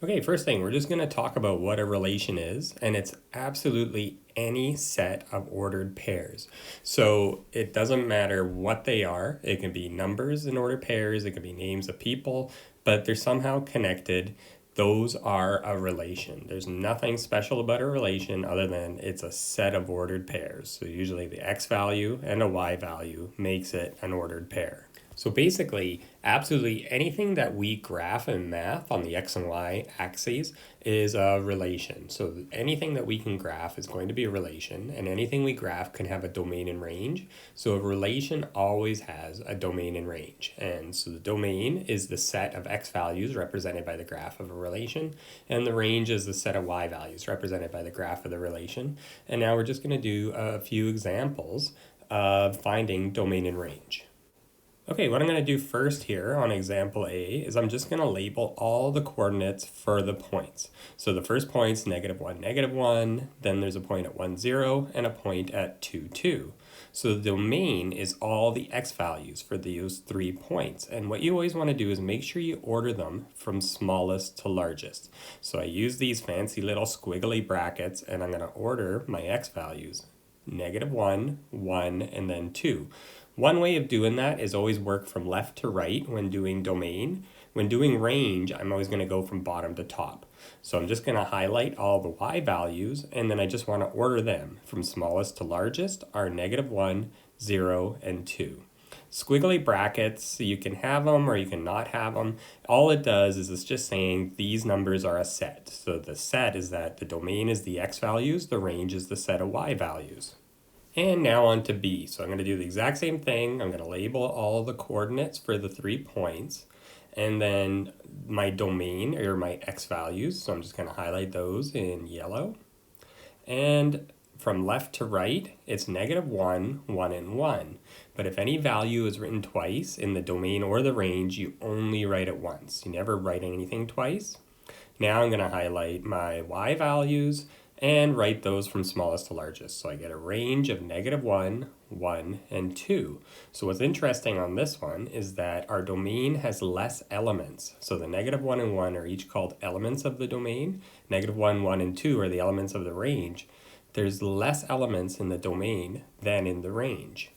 Okay, first thing, we're just going to talk about what a relation is, and it's absolutely any set of ordered pairs. So it doesn't matter what they are. It can be numbers in ordered pairs, it can be names of people, but they're somehow connected. Those are a relation. There's nothing special about a relation other than it's a set of ordered pairs. So usually the x value and a y value makes it an ordered pair. So basically, absolutely anything that we graph in math on the x and y axes is a relation. So anything that we can graph is going to be a relation, and anything we graph can have a domain and range. So a relation always has a domain and range. And so the domain is the set of x values represented by the graph of a relation, and the range is the set of y values represented by the graph of the relation. And now we're just going to do a few examples of finding domain and range. Okay, what I'm going to do first here on example A is I'm just going to label all the coordinates for the points. So the first point's -1, -1, then there's a point at 1, 0, and a point at 2, 2. So the domain is all the x values for those 3 points. And what you always want to do is make sure you order them from smallest to largest. So I use these fancy little squiggly brackets, and I'm going to order my x values. -1, 1, and then 2. One way of doing that is always work from left to right when doing domain. When doing range, I'm always going to go from bottom to top. So I'm just going to highlight all the y values, and then I just want to order them from smallest to largest are -1, 0, and 2. Squiggly brackets, you can have them or you can not have them. All it does is it's just saying these numbers are a set. So the set is that the domain is the x values, the range is the set of y values. And now on to B. So I'm going to do the exact same thing. I'm going to label all the coordinates for the 3 points. And then my domain, or my x values. So I'm just going to highlight those in yellow. And from left to right, it's -1, 1, and 1. But if any value is written twice in the domain or the range, you only write it once. You never write anything twice. Now I'm going to highlight my y values and write those from smallest to largest. So I get a range of -1, 1, and 2. So what's interesting on this one is that our domain has less elements. So the -1 and 1 are each called elements of the domain. -1, 1, and 2 are the elements of the range. There's less elements in the domain than in the range.